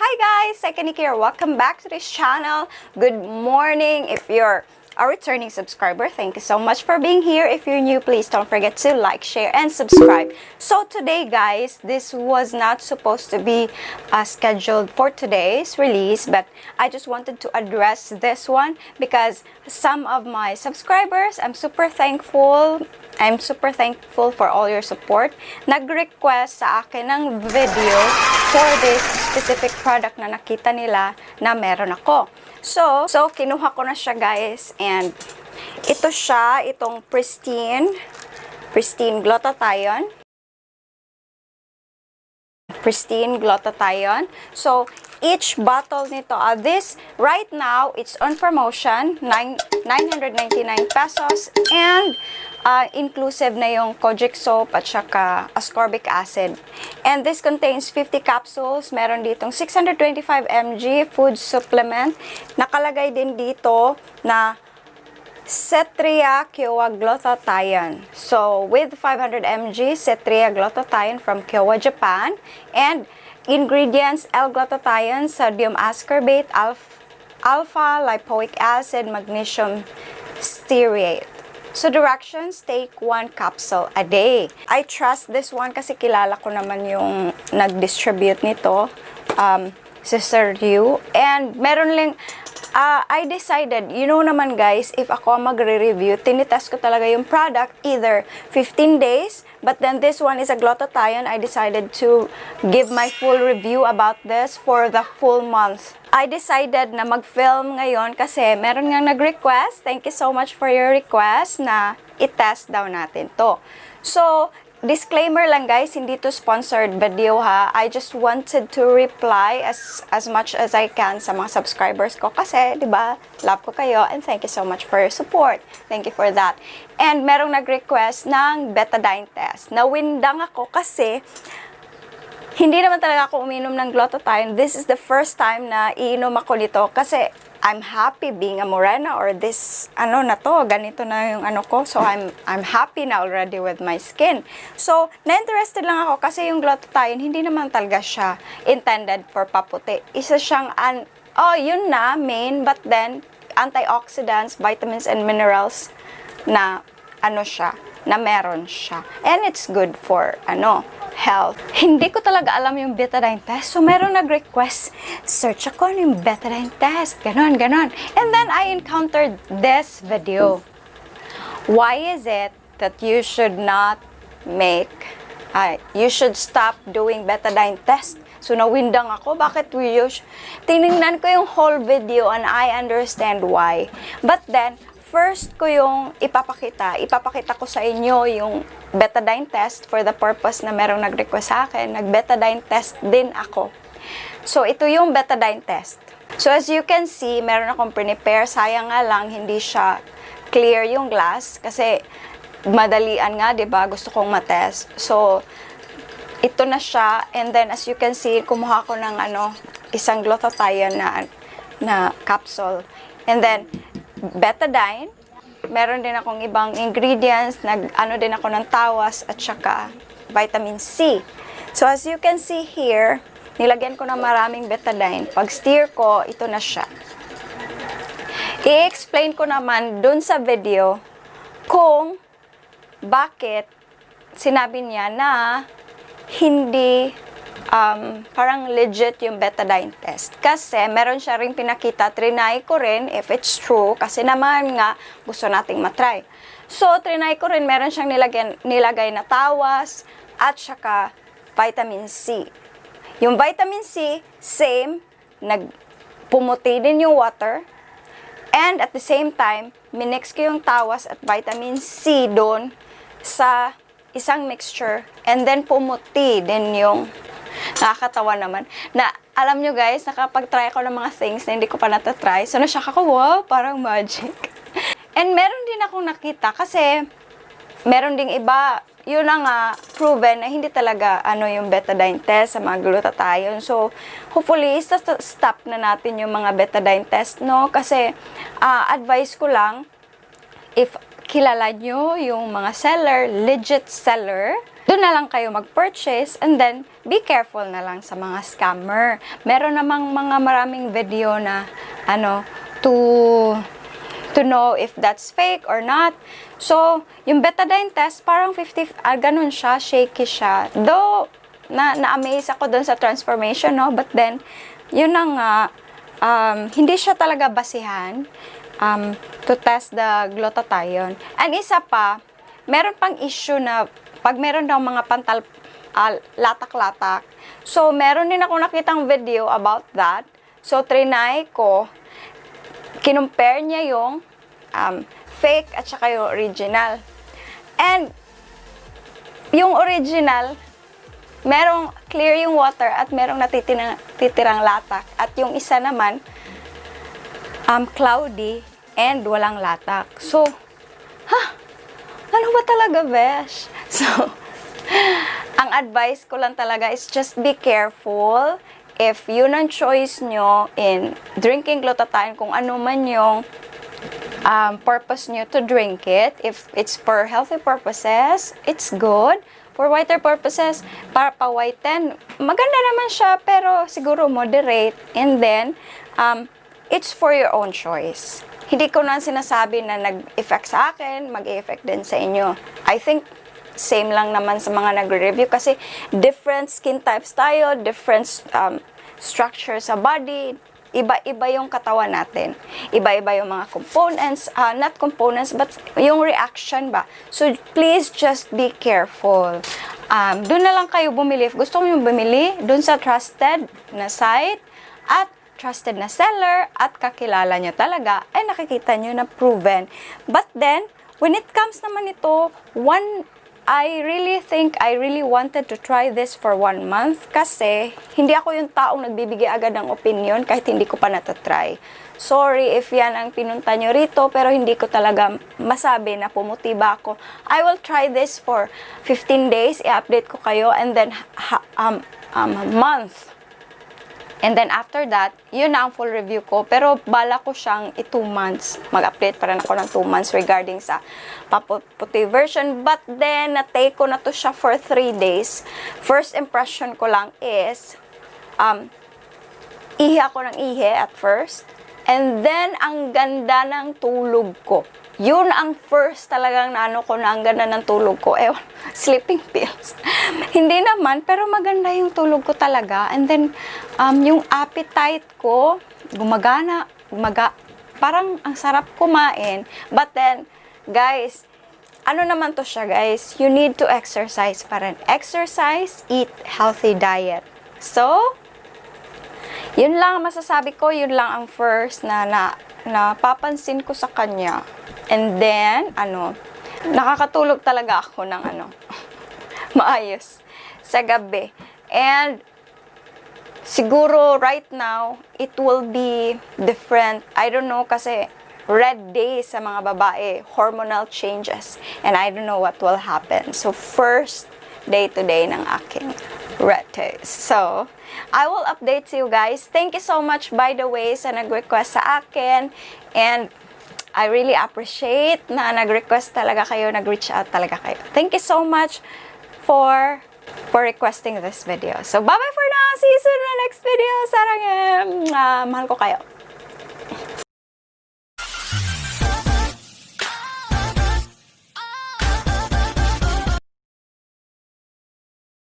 Hi guys, Cykaniki here. Welcome back to this channel. Good morning. If you're a returning subscriber, thank you so much for being here. If you're new, please don't forget to like, share, and subscribe. So today guys, this was not supposed to be scheduled for today's release, but I just wanted to address this one because some of my subscribers, I'm super thankful for all your support. Nag-request sa akin ng video for this specific product na nakita nila na meron ako. So kinuha ko na siya guys, and ito siya, itong Pristine Glutathione. Pristine Glutathione. So each bottle nito, this right now it's on promotion, 999 pesos, and inclusive na yung kojic soap at saka ascorbic acid. And this contains 50 capsules. Meron ditong 625 mg food supplement. Nakalagay din dito na Glutathione. So with 500 mg Glutathione from Kyowa, Japan, and ingredients: L-glutathione, sodium ascorbate, alpha lipoic acid, magnesium stearate. So directions: take 1 capsule a day. I trust this one kasi kilala ko naman yung nag-distribute nito, si Thankyou. And meron lang, I decided, you know naman guys, if ako magre-review, tinitest ko talaga yung product either 15 days, but then this one is a glutathione. I decided to give my full review about this for the full month. I decided na mag-film ngayon kasi meron nga nag-request. Thank you so much for your request na i-test daw natin to. So, disclaimer lang guys, hindi to sponsored video ha. I just wanted to reply as much as I can sa mga subscribers ko kasi, di ba, love ko kayo, and thank you so much for your support. Thank you for that. And merong nag-request ng betadine test. Nawindang ako kasi hindi naman talaga ako uminom ng glutathione. This is the first time na iinom ako nito kasi I'm happy being a morena, or this ganito na yung ko. So I'm happy na already with my skin. So na-interested lang ako kasi yung glutathione hindi naman talaga siya intended for paputi. Isa siyang yun na main, but then antioxidants, vitamins and minerals na na meron siya. And it's good for health. Hindi ko talaga alam yung betadine test. So meron nag-request, search ako yung betadine test. Ganon. And then I encountered this video. Why is it that you should you should stop doing betadine test? So nawindang ako, bakit tinignan ko yung whole video and I understand why. But then, first ko yung ipapakita ko sa inyo yung betadine test for the purpose na merong nag-request sa akin. Nag-betadine test din ako. So, ito yung betadine test. So, as you can see, meron akong prepare. Sayang nga lang, hindi siya clear yung glass kasi madalian nga, diba? Gusto kong matest. So, ito na siya. And then, as you can see, kumuha ko ng isang glutathione na capsule. And then, betadine, meron din akong ibang ingredients, din ako ng tawas at saka vitamin C. So as you can see here, nilagyan ko ng maraming betadine. Pag stir ko, ito na siya. I-explain ko naman dun sa video kung bakit sinabi niya na hindi parang legit yung betadine test. Kasi meron siya ring pinakita, trinay ko rin if it's true, kasi naman nga gusto nating matry. So, trinay ko rin, meron siyang nilagay na tawas at saka vitamin C. Yung vitamin C, same, nagpumuti din yung water, and at the same time, minix ko yung tawas at vitamin C doon sa isang mixture, and then pumuti din yung nakakatawa naman. Na, alam nyo guys, nakapag-try ako ng mga things na hindi ko pa natatry. So, nashock ako, wow, parang magic. And meron din akong nakita kasi meron ding iba, yun na nga, proven na hindi talaga yung betadine test sa mga glutathione. So, hopefully, stop na natin yung mga betadine test, no? Kasi, advice ko lang, if kilala nyo yung mga seller, legit seller, doon na lang kayo mag-purchase, and then be careful na lang sa mga scammer. Meron namang mga maraming video na to know if that's fake or not. So, yung betadine test, parang 50, ganun siya, shaky siya. Though, na-amaze ako dun sa transformation, no? But then, yun na nga, hindi siya talaga basihan to test the glutathione. And isa pa, meron pang issue na pag meron daw mga latak-latak. So, meron din ako nakitang video about that. So, trinay ko, kinumpare niya yung fake at saka yung original. And, yung original, merong clear yung water at merong natitirang latak. At yung isa naman, cloudy and walang latak. So, ano ba talaga, besh? So, ang advice ko lang talaga is just be careful. If yun ang choice nyo in drinking glutathione, kung ano man yung purpose nyo to drink it, if it's for healthy purposes, it's good. For whiter purposes, para pa-whiten, maganda naman siya, pero siguro moderate. And then, it's for your own choice. Hindi ko na sinasabi na nag-effect sa akin, mag-effect din sa inyo. I think, same lang naman sa mga nagre-review kasi different skin types tayo, different structure sa body, iba-iba yung katawan natin. Iba-iba yung mga components, not components, but yung reaction ba. So, please just be careful. Doon na lang kayo bumili. If gusto nyo bumili, doon sa trusted na site at trusted na seller at kakilala nyo talaga, ay nakikita nyo na proven. But then, when it comes naman ito, I really wanted to try this for 1 month kasi hindi ako yung taong nagbibigay agad ng opinion kahit hindi ko pa natatry. Sorry if yan ang pinunta nyo rito, pero hindi ko talaga masabi na pumuti ba ako. I will try this for 15 days, i-update ko kayo, and then month. And then after that, yun na ang full review ko. Pero bala ko siyang 2 months. Mag-update pa rin ako ng 2 months regarding sa paputi version. But then, na-take ko na to siya for 3 days. First impression ko lang is, ihi ako ng ihi at first. And then, ang ganda ng tulog ko. Yun ang first talagang naano ko na ang ganda ng tulog ko. Sleeping pills. Hindi naman, pero maganda yung tulog ko talaga. And then, yung appetite ko, gumagana, parang ang sarap kumain. But then, guys, ano naman to siya, guys? You need to exercise pa rin. Exercise, eat healthy diet. So, yun lang ang masasabi ko. Yun lang ang first na napapansin ko sa kanya. And then, nakakatulog talaga ako ng maayos sa gabi. And, siguro right now, it will be different. I don't know kasi red days sa mga babae, hormonal changes. And I don't know what will happen. So, first day to day ng aking red days. So, I will update you guys. Thank you so much, by the way, sa nag-request sa akin. And, I really appreciate na nag-request talaga kayo, nag-reach out talaga kayo. Thank you so much for requesting this video. So, bye-bye for now. See you soon in the next video. Sarang, mahal ko kayo.